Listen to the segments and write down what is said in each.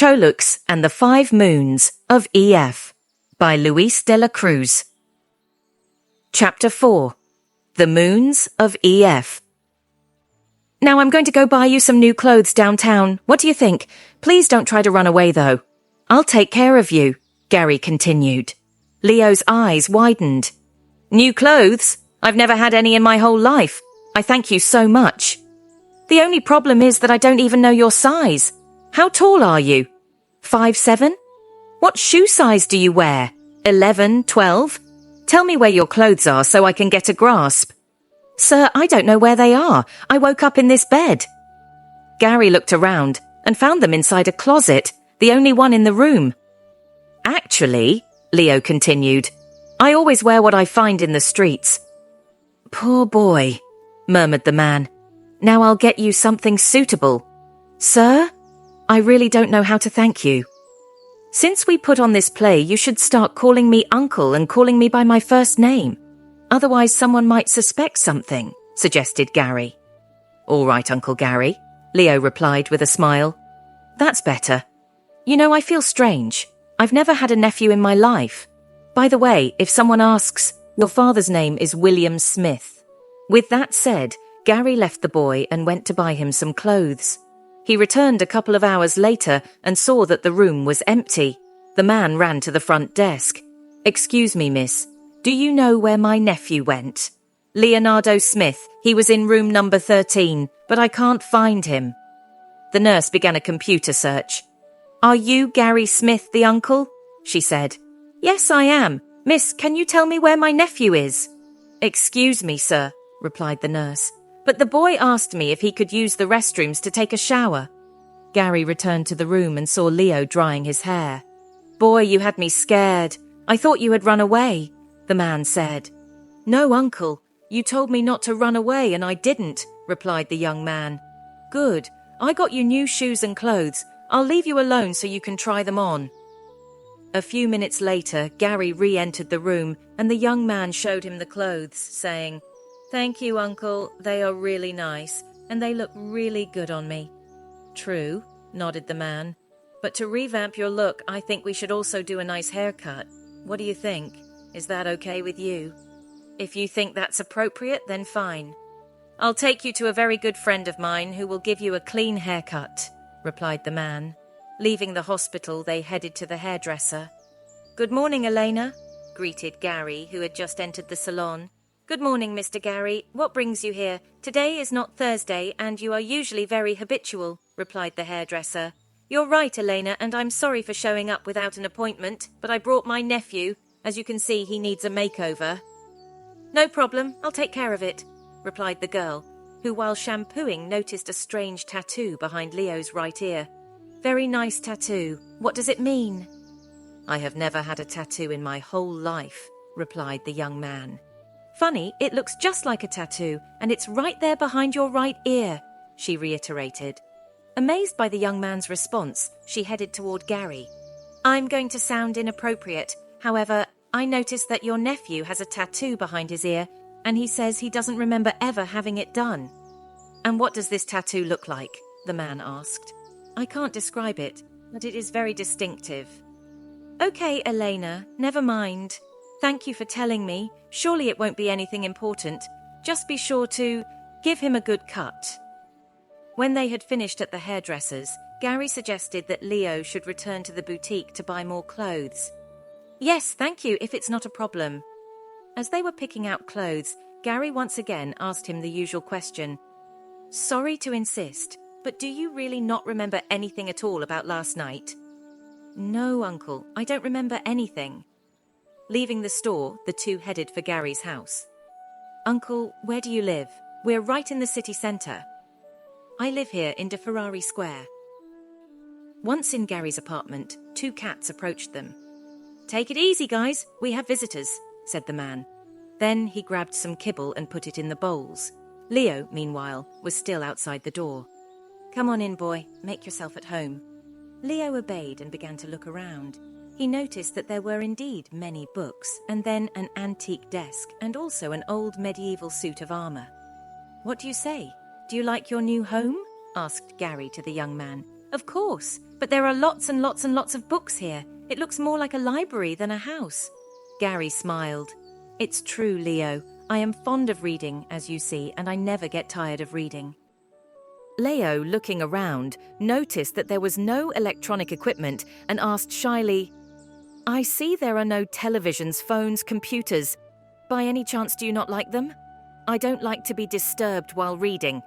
CHOLUXZ and the 5 Moons of EF by Luis de la Cruz. Chapter 4. The Moons of EF. Now I'm going to go buy you some new clothes downtown. What do you think? Please don't try to run away, though. I'll take care of you, Gary continued. Leo's eyes widened. New clothes? I've never had any in my whole life. I thank you so much. The only problem is that I don't even know your size. How tall are you? 5'7"? What shoe size do you wear? 11, 12? Tell me where your clothes are so I can get a grasp. Sir, I don't know where they are. I woke up in this bed. Gary looked around and found them inside a closet, the only one in the room. Actually, Leo continued, I always wear what I find in the streets. Poor boy, murmured the man. Now I'll get you something suitable. Sir? I really don't know how to thank you. Since we put on this play, you should start calling me Uncle and calling me by my first name. Otherwise, someone might suspect something, suggested Gary. All right, Uncle Gary, Leo replied with a smile. That's better. You know, I feel strange. I've never had a nephew in my life. By the way, if someone asks, your father's name is William Smith. With that said, Gary left the boy and went to buy him some clothes. He returned a couple of hours later and saw that the room was empty. The man ran to the front desk. Excuse me, miss. Do you know where my nephew went? Leonardo Smith. He was in room number 13, but I can't find him. The nurse began a computer search. Are you Gary Smith, the uncle? She said. Yes, I am. Miss, can you tell me where my nephew is? Excuse me, sir, replied the nurse. But the boy asked me if he could use the restrooms to take a shower. Gary returned to the room and saw Leo drying his hair. Boy, you had me scared. I thought you had run away, the man said. No, uncle. You told me not to run away and I didn't, replied the young man. Good. I got you new shoes and clothes. I'll leave you alone so you can try them on. A few minutes later, Gary re-entered the room and the young man showed him the clothes, saying, Thank you, Uncle. They are really nice, and they look really good on me. True, nodded the man. But to revamp your look, I think we should also do a nice haircut. What do you think? Is that okay with you? If you think that's appropriate, then fine. I'll take you to a very good friend of mine who will give you a clean haircut, replied the man. Leaving the hospital, they headed to the hairdresser. Good morning, Elena, greeted Gary, who had just entered the salon. Good morning, Mr. Gary. What brings you here? Today is not Thursday, and you are usually very habitual, replied the hairdresser. You're right, Elena, and I'm sorry for showing up without an appointment, but I brought my nephew. As you can see, he needs a makeover. No problem, I'll take care of it, replied the girl, who while shampooing noticed a strange tattoo behind Leo's right ear. Very nice tattoo. What does it mean? I have never had a tattoo in my whole life, replied the young man. Funny, it looks just like a tattoo, and it's right there behind your right ear, she reiterated. Amazed by the young man's response, she headed toward Gary. I'm going to sound inappropriate. However, I noticed that your nephew has a tattoo behind his ear, and he says he doesn't remember ever having it done. And what does this tattoo look like? The man asked. I can't describe it, but it is very distinctive. Okay, Elena, never mind. Thank you for telling me. Surely it won't be anything important. Just be sure to give him a good cut. When they had finished at the hairdresser's, Gary suggested that Leo should return to the boutique to buy more clothes. Yes, thank you, if it's not a problem. As they were picking out clothes, Gary once again asked him the usual question. Sorry to insist, but do you really not remember anything at all about last night? No, Uncle, I don't remember anything. Leaving the store, the two headed for Gary's house. Uncle, where do you live? We're right in the city centre. I live here in De Ferrari Square. Once in Gary's apartment, two cats approached them. Take it easy, guys. We have visitors, said the man. Then he grabbed some kibble and put it in the bowls. Leo, meanwhile, was still outside the door. Come on in, boy. Make yourself at home. Leo obeyed and began to look around. He noticed that there were indeed many books, and then an antique desk, and also an old medieval suit of armour. What do you say? Do you like your new home? Asked Gary to the young man. Of course, but there are lots and lots and lots of books here. It looks more like a library than a house. Gary smiled. It's true, Leo. I am fond of reading, as you see, and I never get tired of reading. Leo, looking around, noticed that there was no electronic equipment and asked shyly, I see there are no televisions, phones, computers. By any chance, do you not like them? I don't like to be disturbed while reading.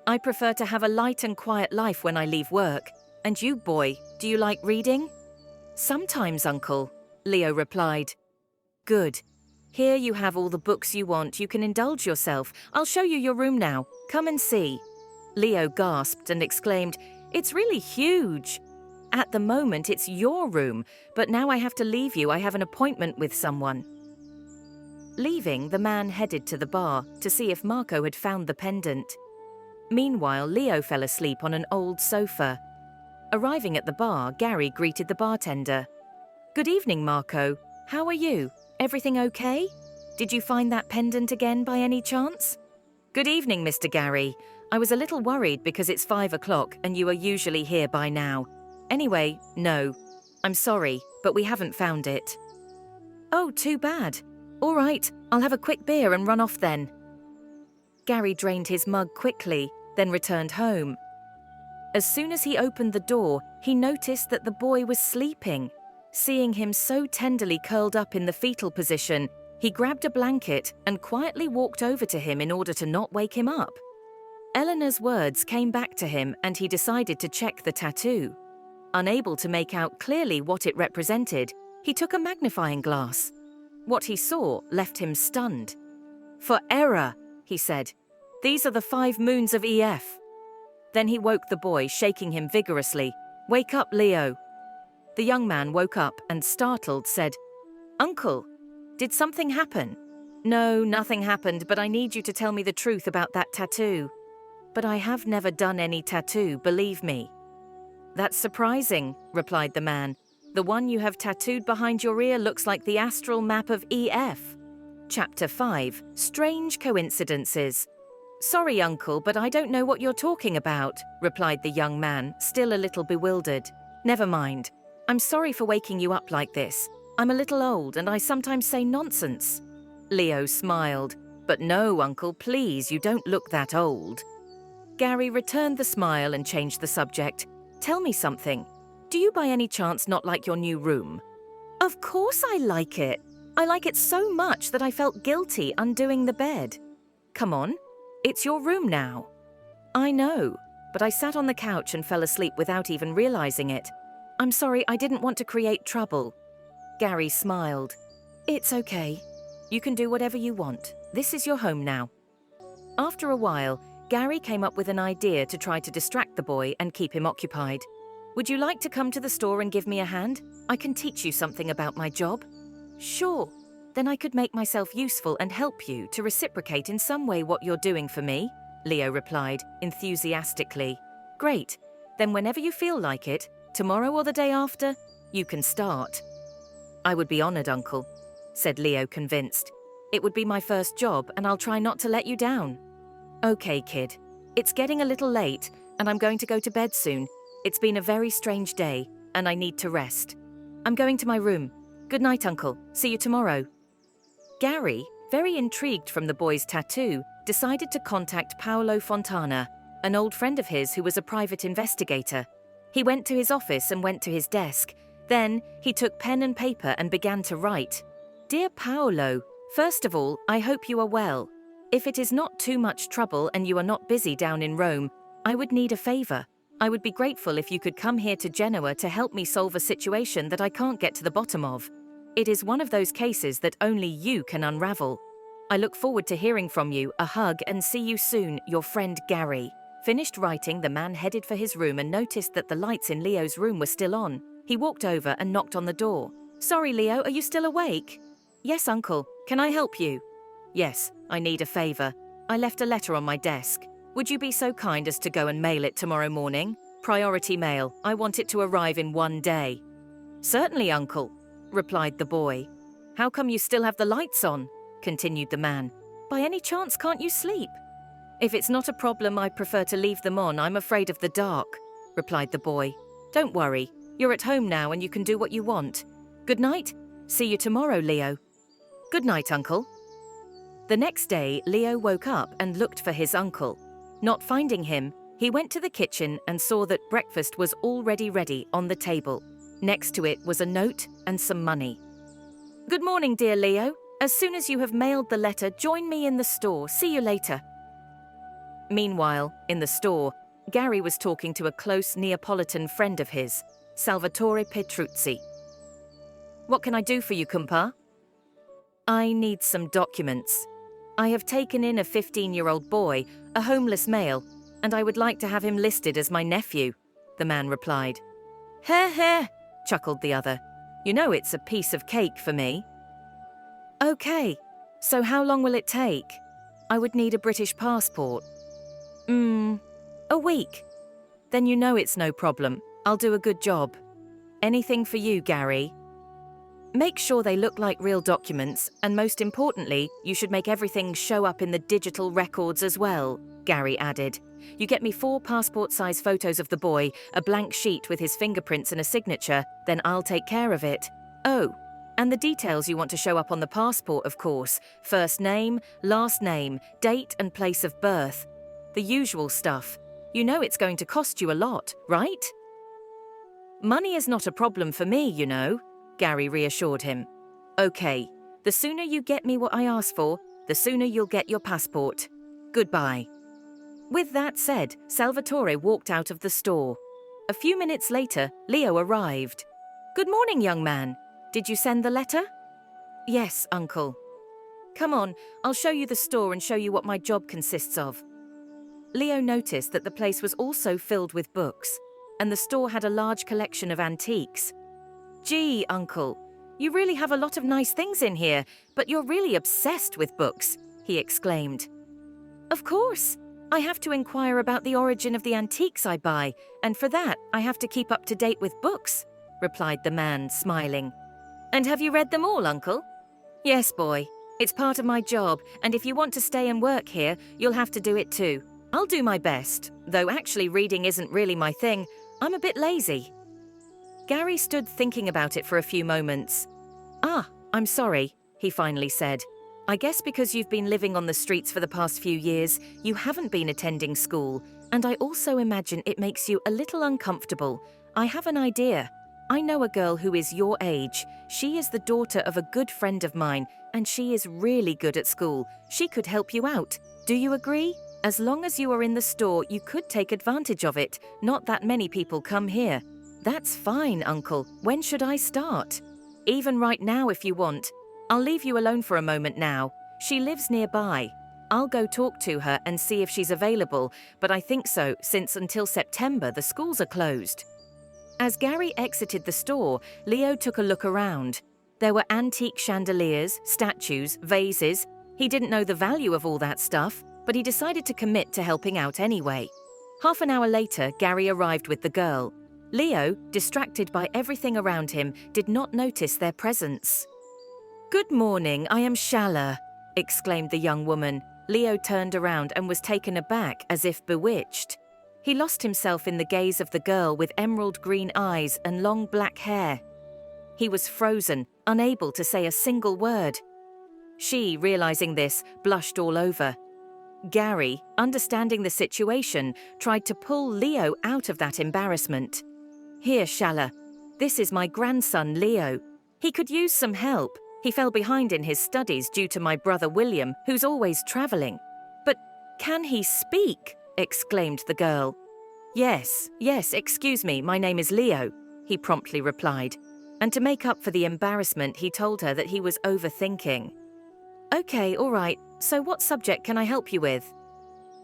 I prefer to have a light and quiet life when I leave work. And you, boy, do you like reading? Sometimes, Uncle, Leo replied. Good. Here you have all the books you want. You can indulge yourself. I'll show you your room now. Come and see. Leo gasped and exclaimed, It's really huge. At the moment, it's your room, but now I have to leave you. I have an appointment with someone. Leaving, the man headed to the bar to see if Marco had found the pendant. Meanwhile, Leo fell asleep on an old sofa. Arriving at the bar, Gary greeted the bartender. Good evening, Marco. How are you? Everything okay? Did you find that pendant again by any chance? Good evening, Mr. Gary. I was a little worried because it's 5 o'clock and you are usually here by now. Anyway, no. I'm sorry, but we haven't found it. Oh, too bad. All right, I'll have a quick beer and run off then. Gary drained his mug quickly, then returned home. As soon as he opened the door, he noticed that the boy was sleeping. Seeing him so tenderly curled up in the fetal position, he grabbed a blanket and quietly walked over to him in order to not wake him up. Eleanor's words came back to him and he decided to check the tattoo. Unable to make out clearly what it represented, he took a magnifying glass. What he saw left him stunned. For error, he said. These are the 5 moons of EF. Then he woke the boy, shaking him vigorously. Wake up, Leo. The young man woke up and, startled, said, Uncle, did something happen? No, nothing happened, but I need you to tell me the truth about that tattoo. But I have never done any tattoo, believe me. That's surprising, replied the man. The one you have tattooed behind your ear looks like the astral map of EF. Chapter 5, Strange Coincidences. Sorry, Uncle, but I don't know what you're talking about, replied the young man, still a little bewildered. Never mind. I'm sorry for waking you up like this. I'm a little old and I sometimes say nonsense. Leo smiled. But no, Uncle, please, you don't look that old. Gary returned the smile and changed the subject. Tell me something. Do you by any chance not like your new room? Of course I like it. I like it so much that I felt guilty undoing the bed. Come on, it's your room now. I know, but I sat on the couch and fell asleep without even realizing it. I'm sorry, I didn't want to create trouble. Gary smiled. It's okay. You can do whatever you want. This is your home now. After a while, Gary came up with an idea to try to distract the boy and keep him occupied. Would you like to come to the store and give me a hand? I can teach you something about my job. Sure. Then I could make myself useful and help you to reciprocate in some way what you're doing for me, Leo replied, enthusiastically. Great. Then whenever you feel like it, tomorrow or the day after, you can start. I would be honored, Uncle, said Leo, convinced. It would be my first job and I'll try not to let you down. Okay, kid. It's getting a little late and I'm going to go to bed soon. It's been a very strange day and I need to rest. I'm going to my room. Good night, Uncle. See you tomorrow. Gary, very intrigued from the boy's tattoo, decided to contact Paolo Fontana, an old friend of his who was a private investigator. He went to his office and went to his desk. Then he took pen and paper and began to write. Dear Paolo, first of all, I hope you are well. If it is not too much trouble and you are not busy down in Rome, I would need a favor. I would be grateful if you could come here to Genoa to help me solve a situation that I can't get to the bottom of. It is one of those cases that only you can unravel. I look forward to hearing from you. A hug and see you soon, your friend Gary. Finished writing, the man headed for his room and noticed that the lights in Leo's room were still on. He walked over and knocked on the door. Sorry, Leo, are you still awake? Yes, Uncle. Can I help you? Yes, I need a favor. I left a letter on my desk. Would you be so kind as to go and mail it tomorrow morning? Priority mail. I want it to arrive in one day. Certainly, Uncle, replied the boy. How come you still have the lights on? Continued the man. By any chance, can't you sleep? If it's not a problem, I prefer to leave them on. I'm afraid of the dark, replied the boy. Don't worry. You're at home now and you can do what you want. Good night. See you tomorrow, Leo. Good night, Uncle. The next day, Leo woke up and looked for his uncle. Not finding him, he went to the kitchen and saw that breakfast was already ready on the table. Next to it was a note and some money. Good morning, dear Leo. As soon as you have mailed the letter, join me in the store. See you later. Meanwhile, in the store, Gary was talking to a close Neapolitan friend of his, Salvatore Petruzzi. What can I do for you, compa? I need some documents. I have taken in a 15-year-old boy, a homeless male, and I would like to have him listed as my nephew, the man replied. Heh heh, chuckled the other. You know it's a piece of cake for me. Okay, so how long will it take? I would need a British passport. A week. Then you know it's no problem. I'll do a good job. Anything for you, Gary? Make sure they look like real documents, and most importantly, you should make everything show up in the digital records as well, Gary added. You get me 4 passport-size photos of the boy, a blank sheet with his fingerprints and a signature, then I'll take care of it. Oh, and the details you want to show up on the passport, of course. First name, last name, date and place of birth. The usual stuff. You know it's going to cost you a lot, right? Money is not a problem for me, you know, Gary reassured him. Okay, the sooner you get me what I asked for, the sooner you'll get your passport. Goodbye. With that said, Salvatore walked out of the store. A few minutes later, Leo arrived. Good morning, young man. Did you send the letter? Yes, Uncle. Come on, I'll show you the store and show you what my job consists of. Leo noticed that the place was also filled with books, and the store had a large collection of antiques. Gee, Uncle, you really have a lot of nice things in here, but you're really obsessed with books, he exclaimed. Of course. I have to inquire about the origin of the antiques I buy, and for that I have to keep up to date with books, replied the man, smiling. And have you read them all, Uncle? Yes, boy. It's part of my job, and if you want to stay and work here, you'll have to do it too. I'll do my best, though actually reading isn't really my thing. I'm a bit lazy. Gary stood thinking about it for a few moments. I'm sorry, he finally said. I guess because you've been living on the streets for the past few years, you haven't been attending school, and I also imagine it makes you a little uncomfortable. I have an idea. I know a girl who is your age. She is the daughter of a good friend of mine, and she is really good at school. She could help you out. Do you agree? As long as you are in the store, you could take advantage of it. Not that many people come here. That's fine, Uncle. When should I start? Even right now if you want. I'll leave you alone for a moment now. She lives nearby. I'll go talk to her and see if she's available, but I think so, since until September the schools are closed. As Gary exited the store, Leo took a look around. There were antique chandeliers, statues, vases. He didn't know the value of all that stuff, but he decided to commit to helping out anyway. Half an hour later, Gary arrived with the girl. Leo, distracted by everything around him, did not notice their presence. Good morning, I am Shala, exclaimed the young woman. Leo turned around and was taken aback as if bewitched. He lost himself in the gaze of the girl with emerald green eyes and long black hair. He was frozen, unable to say a single word. She, realizing this, blushed all over. Gary, understanding the situation, tried to pull Leo out of that embarrassment. Here, Shala. This is my grandson, Leo. He could use some help. He fell behind in his studies due to my brother William, who's always traveling. But can he speak? Exclaimed the girl. Yes, excuse me, my name is Leo, he promptly replied. And to make up for the embarrassment, he told her that he was overthinking. Okay, all right. So what subject can I help you with?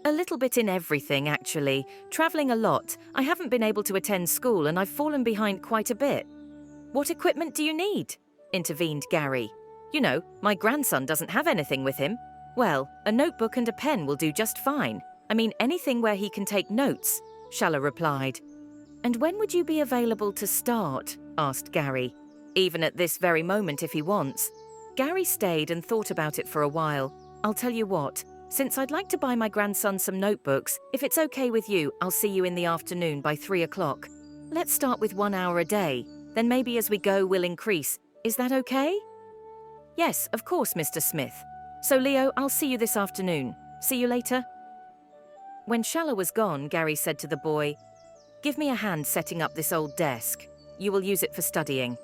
A little bit in everything, actually. Traveling a lot. I haven't been able to attend school and I've fallen behind quite a bit. What equipment do you need? Intervened Gary. You know, my grandson doesn't have anything with him. Well, a notebook and a pen will do just fine. I mean, anything where he can take notes, Shala replied. And when would you be available to start? Asked Gary. Even at this very moment if he wants. Gary stayed and thought about it for a while. I'll tell you what, Since I'd like to buy my grandson some notebooks, if it's okay with you, I'll see you in the afternoon by 3 o'clock. Let's start with 1 hour a day. Then maybe as we go, we'll increase. Is that okay? Yes, of course, Mr. Smith. So, Leo, I'll see you this afternoon. See you later. When Shala was gone, Gary said to the boy, "Give me a hand setting up this old desk. You will use it for studying."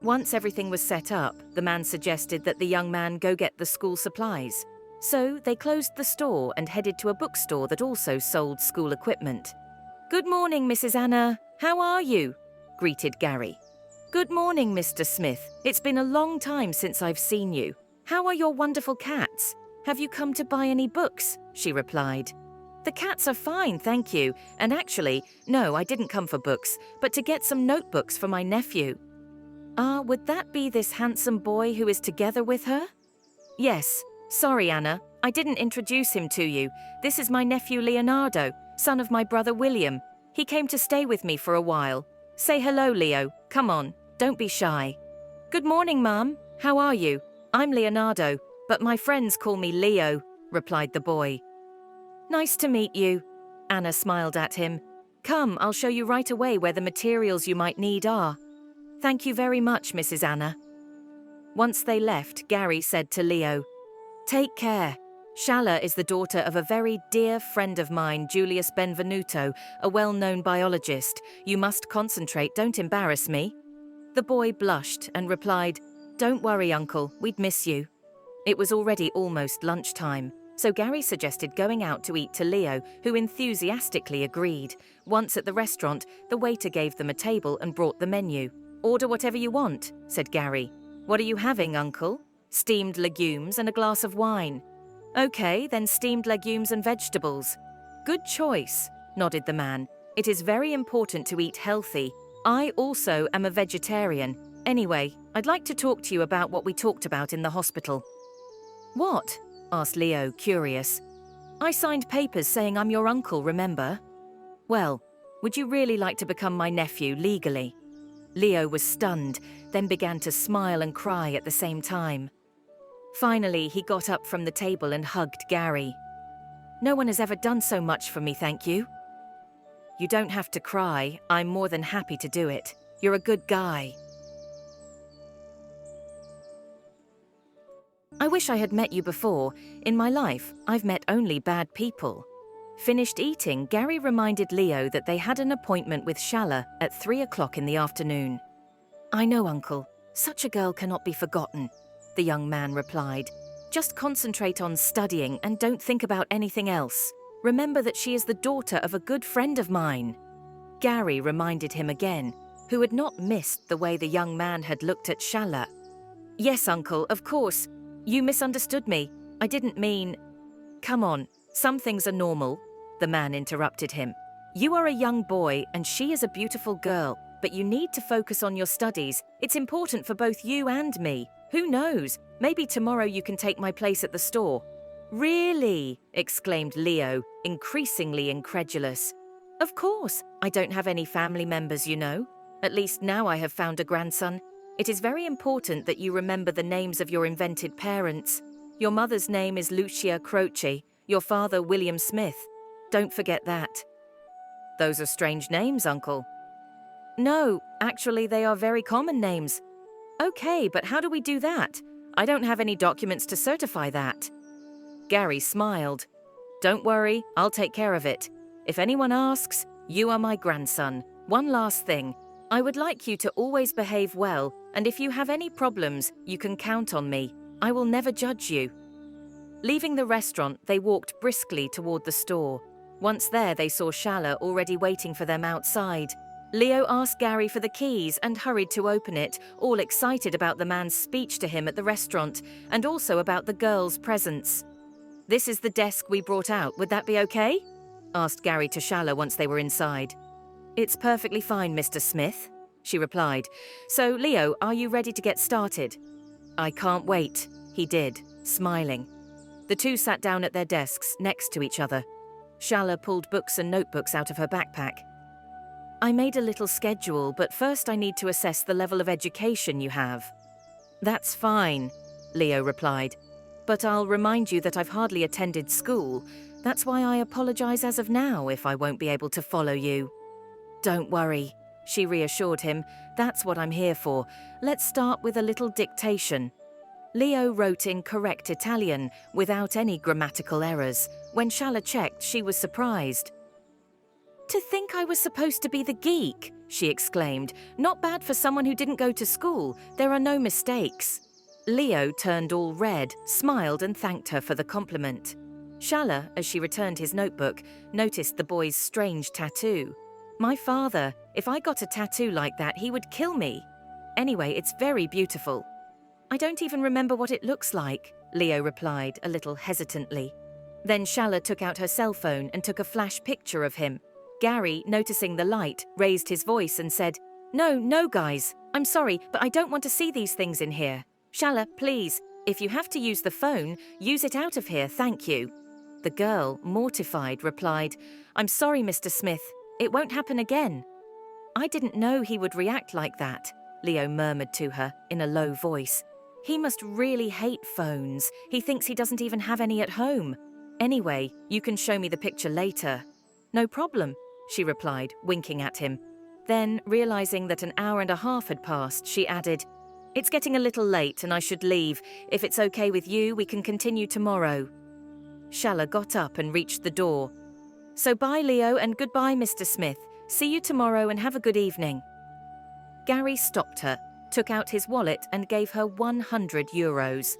Once everything was set up, the man suggested that the young man go get the school supplies. So they closed the store and headed to a bookstore that also sold school equipment. "Good morning, Mrs. Anna. How are you?" greeted Gary. "Good morning, Mr. Smith. It's been a long time since I've seen you. How are your wonderful cats? Have you come to buy any books?" she replied. "The cats are fine, thank you. And actually, no, I didn't come for books, but to get some notebooks for my nephew." "Ah, would that be this handsome boy who is together with her?" "Yes. Sorry, Anna, I didn't introduce him to you. This is my nephew Leonardo, son of my brother William. He came to stay with me for a while. Say hello, Leo. Come on, don't be shy." "Good morning, Mum. How are you? I'm Leonardo, but my friends call me Leo," replied the boy. "Nice to meet you." Anna smiled at him. "Come, I'll show you right away where the materials you might need are." "Thank you very much, Mrs. Anna." Once they left, Gary said to Leo, "Take care. Shala is the daughter of a very dear friend of mine, Julius Benvenuto, a well-known biologist. You must concentrate, don't embarrass me." The boy blushed and replied, "Don't worry, Uncle, we'd miss you." It was already almost lunchtime, so Gary suggested going out to eat to Leo, who enthusiastically agreed. Once at the restaurant, the waiter gave them a table and brought the menu. "Order whatever you want," said Gary. "What are you having, Uncle?" "Steamed legumes and a glass of wine." "Okay, then steamed legumes and vegetables." "Good choice," nodded the man. "It is very important to eat healthy. I also am a vegetarian. Anyway, I'd like to talk to you about what we talked about in the hospital." "What?" asked Leo, curious. "I signed papers saying I'm your uncle, remember?" "Well, would you really like to become my nephew legally?" Leo was stunned, then began to smile and cry at the same time. Finally, he got up from the table and hugged Gary. "No one has ever done so much for me, thank you." "You don't have to cry. I'm more than happy to do it. You're a good guy." "I wish I had met you before. In my life, I've met only bad people." Finished eating, Gary reminded Leo that they had an appointment with Shala at 3 o'clock in the afternoon. "I know, Uncle. Such a girl cannot be forgotten," the young man replied. "Just concentrate on studying and don't think about anything else. Remember that she is the daughter of a good friend of mine." Gary reminded him again, who had not missed the way the young man had looked at Shala. "Yes, Uncle, of course. You misunderstood me. I didn't mean—" "Come on, some things are normal," the man interrupted him. "You are a young boy and she is a beautiful girl, but you need to focus on your studies. It's important for both you and me. Who knows? Maybe tomorrow you can take my place at the store." "Really?" exclaimed Leo, increasingly incredulous. "Of course. I don't have any family members, you know. At least now I have found a grandson. It is very important that you remember the names of your invented parents. Your mother's name is Lucia Croce, your father William Smith. Don't forget that." "Those are strange names, Uncle." "No, actually they are very common names." "Okay, but how do we do that? I don't have any documents to certify that." Gary smiled. "Don't worry, I'll take care of it. If anyone asks, you are my grandson. One last thing. I would like you to always behave well, and if you have any problems, you can count on me. I will never judge you." Leaving the restaurant, they walked briskly toward the store. Once there, they saw Shala already waiting for them outside. Leo asked Gary for the keys and hurried to open it, all excited about the man's speech to him at the restaurant, and also about the girl's presents. "This is the desk we brought out, would that be okay?" asked Gary to Shala once they were inside. "It's perfectly fine, Mr. Smith," she replied. "So, Leo, are you ready to get started?" "I can't wait," he did, smiling. The two sat down at their desks next to each other. Shala pulled books and notebooks out of her backpack. "I made a little schedule, but first I need to assess the level of education you have." "That's fine," Leo replied. but I'll remind you that I've hardly attended school. That's why I apologize as of now if I won't be able to follow you." "Don't worry," she reassured him. "That's what I'm here for. Let's start with a little dictation." Leo wrote in correct Italian, without any grammatical errors. When Shala checked, she was surprised. "To think I was supposed to be the geek," she exclaimed. "Not bad for someone who didn't go to school. There are no mistakes." Leo turned all red, smiled and thanked her for the compliment. Shala, as she returned his notebook, noticed the boy's strange tattoo. "My father, if I got a tattoo like that, he would kill me. Anyway, it's very beautiful." "I don't even remember what it looks like," Leo replied, a little hesitantly. Then Shala took out her cell phone and took a flash picture of him. Gary, noticing the light, raised his voice and said, No, guys, I'm sorry, but I don't want to see these things in here. Shala, please, if you have to use the phone, use it out of here, thank you." The girl, mortified, replied, "I'm sorry, Mr. Smith, it won't happen again." "I didn't know he would react like that," Leo murmured to her in a low voice. "He must really hate phones. He thinks he doesn't even have any at home. Anyway, you can show me the picture later." "No problem," she replied, winking at him. Then, realizing that an hour and a half had passed, she added, "It's getting a little late and I should leave. If it's okay with you, we can continue tomorrow." Shala got up and reached the door. "So bye, Leo, and goodbye, Mr. Smith. See you tomorrow and have a good evening." Gary stopped her, took out his wallet and gave her 100 euros.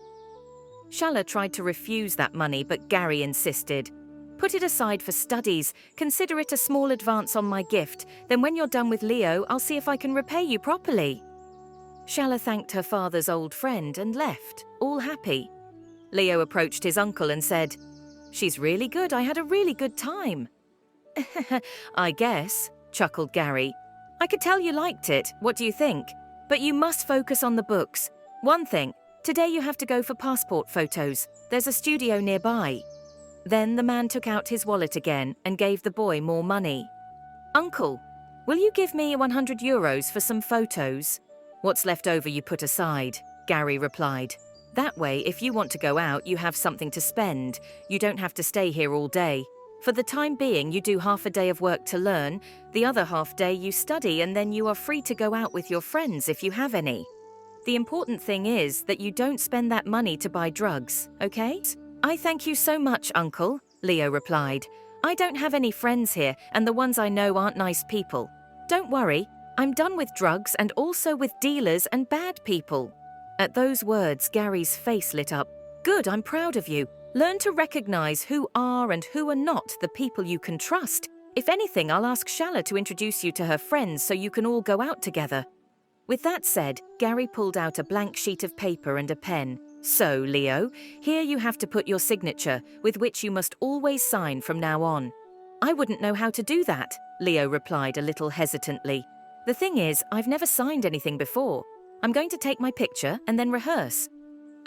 Shala tried to refuse that money, but Gary insisted. "Put it aside for studies. Consider it a small advance on my gift. Then when you're done with Leo, I'll see if I can repay you properly." Shala thanked her father's old friend and left, all happy. Leo approached his uncle and said, "She's really good. I had a really good time." "I guess," chuckled Gary. "I could tell you liked it. What do you think? But you must focus on the books. One thing, today you have to go for passport photos. There's a studio nearby." Then the man took out his wallet again and gave the boy more money. "Uncle, will you give me 100 euros for some photos?" "What's left over you put aside," Gary replied. "That way, if you want to go out, you have something to spend. You don't have to stay here all day. For the time being, you do half a day of work to learn, the other half day you study, and then you are free to go out with your friends if you have any. The important thing is that you don't spend that money to buy drugs, okay?" "I thank you so much, Uncle," Leo replied. "I don't have any friends here, and the ones I know aren't nice people. Don't worry, I'm done with drugs and also with dealers and bad people." At those words, Gary's face lit up. "Good, I'm proud of you. Learn to recognize who are and who are not the people you can trust. If anything, I'll ask Shala to introduce you to her friends so you can all go out together." With that said, Gary pulled out a blank sheet of paper and a pen. "So, Leo, here you have to put your signature, with which you must always sign from now on." "I wouldn't know how to do that," Leo replied a little hesitantly. "The thing is, I've never signed anything before. I'm going to take my picture and then rehearse."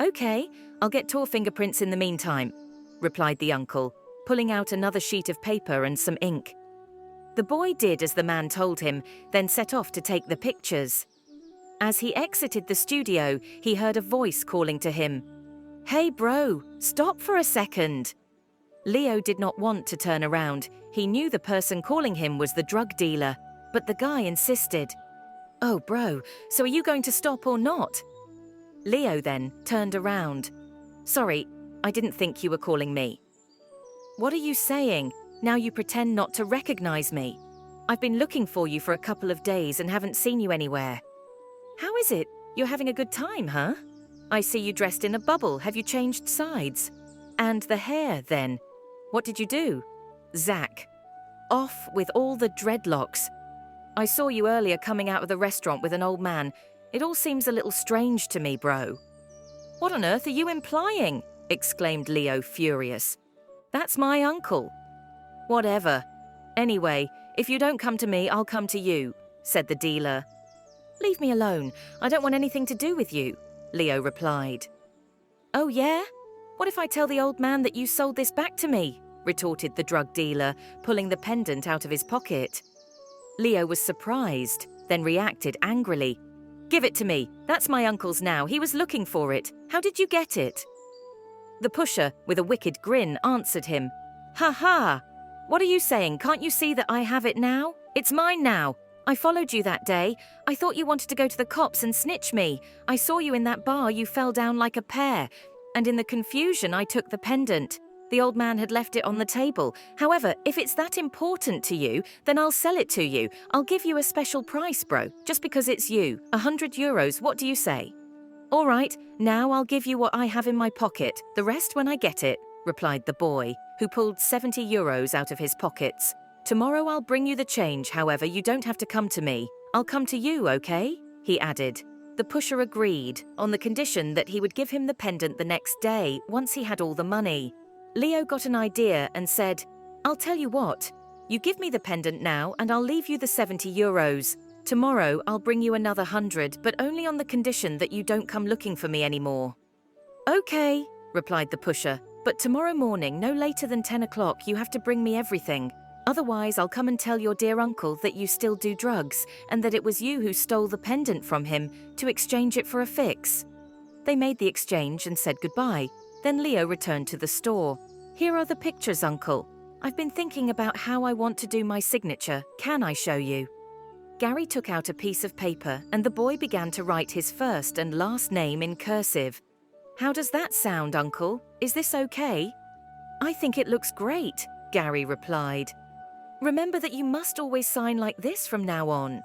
"Okay, I'll get your fingerprints in the meantime," replied the uncle, pulling out another sheet of paper and some ink. The boy did as the man told him, then set off to take the pictures. As he exited the studio, he heard a voice calling to him. "Hey bro, stop for a second." Leo did not want to turn around. He knew the person calling him was the drug dealer, but the guy insisted. "Oh bro, so are you going to stop or not?" Leo then turned around. "Sorry, I didn't think you were calling me." "What are you saying? Now you pretend not to recognize me. I've been looking for you for a couple of days and haven't seen you anywhere." "How is it? You're having a good time, huh? I see you dressed in a bubble. Have you changed sides? And the hair, then. What did you do?" "Zach. Off with all the dreadlocks. I saw you earlier coming out of the restaurant with an old man. It all seems a little strange to me, bro." "What on earth are you implying?" exclaimed Leo, furious. "That's my uncle." "Whatever. Anyway, if you don't come to me, I'll come to you," said the dealer. "Leave me alone. I don't want anything to do with you," Leo replied. "Oh yeah? What if I tell the old man that you sold this back to me?" retorted the drug dealer, pulling the pendant out of his pocket. Leo was surprised, then reacted angrily. "Give it to me. That's my uncle's now. He was looking for it. How did you get it?" The pusher, with a wicked grin, answered him. "Ha ha! What are you saying? Can't you see that I have it now? It's mine now. I followed you that day. I thought you wanted to go to the cops and snitch me. I saw you in that bar, you fell down like a pear. And in the confusion, I took the pendant. The old man had left it on the table. However, if it's that important to you, then I'll sell it to you. I'll give you a special price, bro, just because it's you. €100, what do you say?" "All right, now I'll give you what I have in my pocket, the rest when I get it," replied the boy, who pulled €70 out of his pockets. "Tomorrow I'll bring you the change, however, you don't have to come to me. I'll come to you, okay?" he added. The pusher agreed, on the condition that he would give him the pendant the next day, once he had all the money. Leo got an idea and said, "I'll tell you what, you give me the pendant now and I'll leave you the €70. Tomorrow I'll bring you another 100, but only on the condition that you don't come looking for me anymore." "Okay," replied the pusher, "but tomorrow morning, no later than 10 o'clock, you have to bring me everything. Otherwise, I'll come and tell your dear uncle that you still do drugs and that it was you who stole the pendant from him to exchange it for a fix." They made the exchange and said goodbye. Then Leo returned to the store. "Here are the pictures, Uncle. I've been thinking about how I want to do my signature. Can I show you?" Gary took out a piece of paper and the boy began to write his first and last name in cursive. "How does that sound, Uncle? Is this okay?" "I think it looks great," Gary replied. "Remember that you must always sign like this from now on."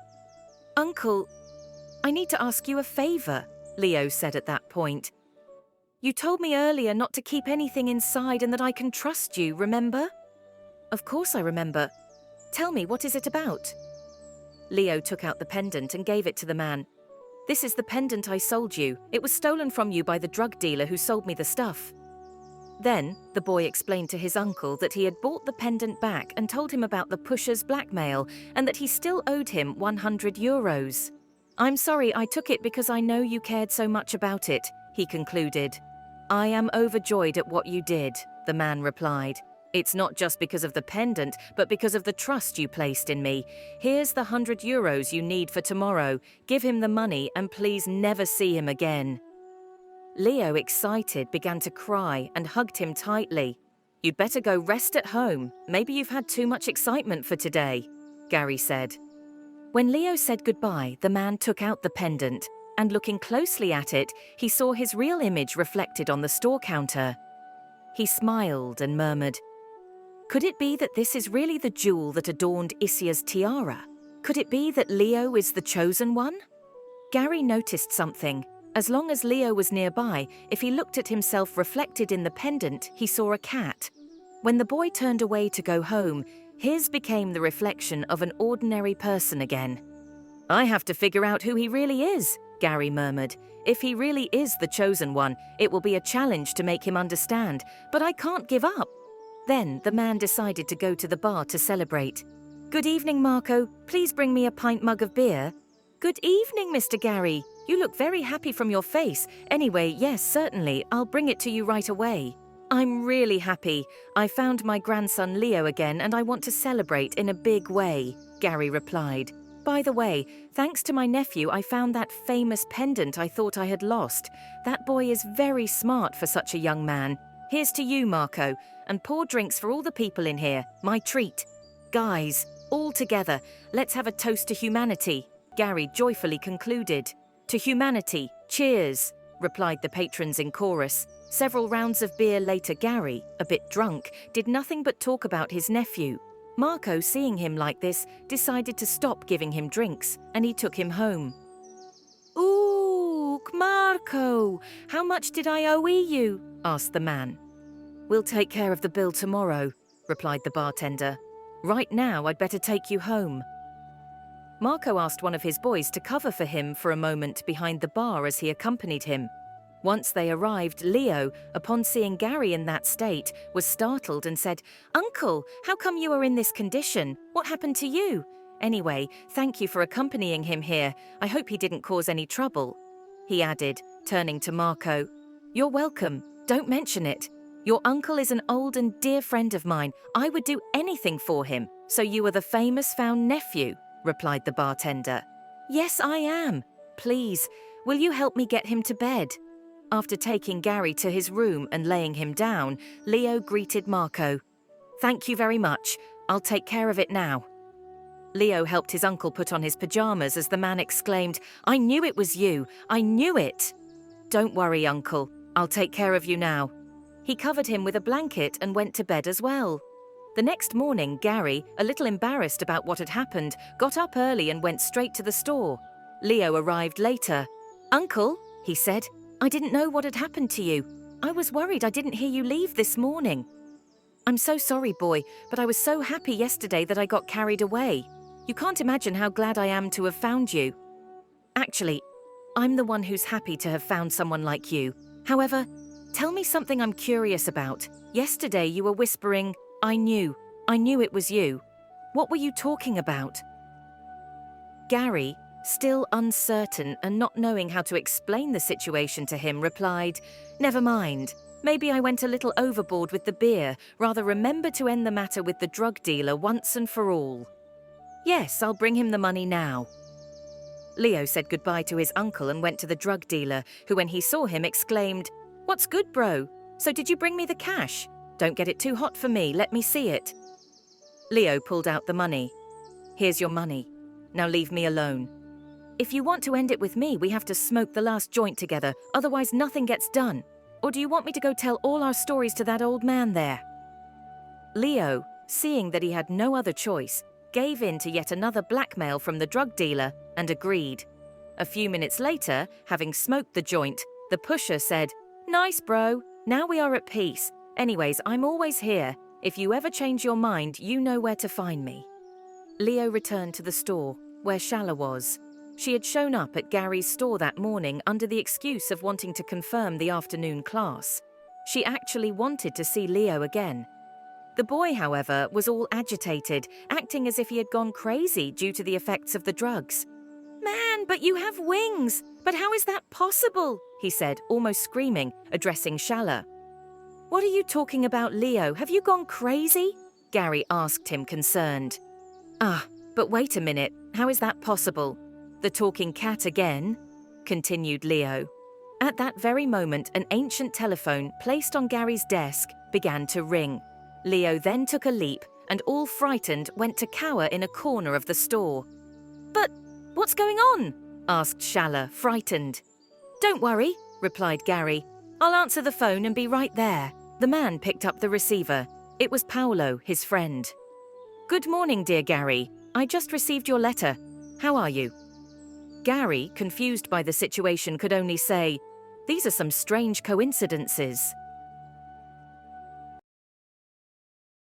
"Uncle, I need to ask you a favor," Leo said at that point. "You told me earlier not to keep anything inside and that I can trust you, remember?" "Of course I remember. Tell me, what is it about?" Leo took out the pendant and gave it to the man. "This is the pendant I sold you. It was stolen from you by the drug dealer who sold me the stuff." Then, the boy explained to his uncle that he had bought the pendant back and told him about the pusher's blackmail and that he still owed him €100. "I'm sorry, I took it because I know you cared so much about it," he concluded. "I am overjoyed at what you did," the man replied. "It's not just because of the pendant, but because of the trust you placed in me. Here's the €100 you need for tomorrow. Give him the money and please never see him again." Leo, excited, began to cry and hugged him tightly. "You'd better go rest at home. Maybe you've had too much excitement for today," Gary said. When Leo said goodbye, the man took out the pendant, and looking closely at it, he saw his real image reflected on the store counter. He smiled and murmured, "Could it be that this is really the jewel that adorned Isia's tiara? Could it be that Leo is the chosen one?" Gary noticed something. As long as Leo was nearby, if he looked at himself reflected in the pendant, he saw a cat. When the boy turned away to go home, his became the reflection of an ordinary person again. "I have to figure out who he really is," Gary murmured. "If he really is the chosen one, it will be a challenge to make him understand, but I can't give up." Then the man decided to go to the bar to celebrate. "Good evening, Marco. Please bring me a pint mug of beer." "Good evening, Mr. Gary. You look very happy from your face. Anyway, yes, certainly. I'll bring it to you right away." "I'm really happy. I found my grandson Leo again and I want to celebrate in a big way," Gary replied. "By the way, thanks to my nephew, I found that famous pendant I thought I had lost. That boy is very smart for such a young man. Here's to you, Marco, and pour drinks for all the people in here. My treat. Guys, all together, let's have a toast to humanity," Gary joyfully concluded. "To humanity, cheers," replied the patrons in chorus. Several rounds of beer later, Gary, a bit drunk, did nothing but talk about his nephew. Marco, seeing him like this, decided to stop giving him drinks, and he took him home. "Ooh, Marco, how much did I owe you?" asked the man. "We'll take care of the bill tomorrow," replied the bartender. "Right now, I'd better take you home." Marco asked one of his boys to cover for him for a moment behind the bar as he accompanied him. Once they arrived, Leo, upon seeing Gary in that state, was startled and said, "Uncle, how come you are in this condition? What happened to you? Anyway, thank you for accompanying him here. I hope he didn't cause any trouble," he added, turning to Marco. "You're welcome. Don't mention it. Your uncle is an old and dear friend of mine. I would do anything for him. So you are the famous found nephew," replied the bartender. "Yes, I am. Please, will you help me get him to bed?" After taking Gary to his room and laying him down, Leo greeted Marco. "Thank you very much. I'll take care of it now." Leo helped his uncle put on his pajamas as the man exclaimed, "I knew it was you! I knew it!" "Don't worry, Uncle. I'll take care of you now." He covered him with a blanket and went to bed as well. The next morning, Gary, a little embarrassed about what had happened, got up early and went straight to the store. Leo arrived later. "Uncle," he said, "I didn't know what had happened to you. I was worried I didn't hear you leave this morning." "I'm so sorry, boy, but I was so happy yesterday that I got carried away. You can't imagine how glad I am to have found you." "Actually, I'm the one who's happy to have found someone like you. However, tell me something I'm curious about. Yesterday you were whispering, 'I knew it was you.' What were you talking about?" Gary, still uncertain and not knowing how to explain the situation to him, replied, "Never mind. Maybe I went a little overboard with the beer. Rather remember to end the matter with the drug dealer once and for all." "Yes, I'll bring him the money now." Leo said goodbye to his uncle and went to the drug dealer, who when he saw him exclaimed, "What's good, bro? So did you bring me the cash? Don't get it too hot for me, let me see it." Leo pulled out the money. "Here's your money. Now leave me alone. If you want to end it with me, we have to smoke the last joint together, otherwise nothing gets done. Or do you want me to go tell all our stories to that old man there?" Leo, seeing that he had no other choice, gave in to yet another blackmail from the drug dealer and agreed. A few minutes later, having smoked the joint, the pusher said, "Nice, bro. Now we are at peace. Anyways, I'm always here. If you ever change your mind, you know where to find me." Leo returned to the store, where Shala was. She had shown up at Gary's store that morning under the excuse of wanting to confirm the afternoon class. She actually wanted to see Leo again. The boy, however, was all agitated, acting as if he had gone crazy due to the effects of the drugs. "Man, but you have wings! But how is that possible?" he said, almost screaming, addressing Shala. "What are you talking about, Leo? Have you gone crazy?" Gary asked him, concerned. But wait a minute. How is that possible? The talking cat again?" continued Leo. At that very moment, an ancient telephone placed on Gary's desk began to ring. Leo then took a leap and, all frightened, went to cower in a corner of the store. "But what's going on?" asked Shala, frightened. "Don't worry," replied Gary. "I'll answer the phone and be right there." The man picked up the receiver. It was Paolo, his friend. "Good morning, dear Gary. I just received your letter. How are you?" Gary, confused by the situation, could only say, "These are some strange coincidences."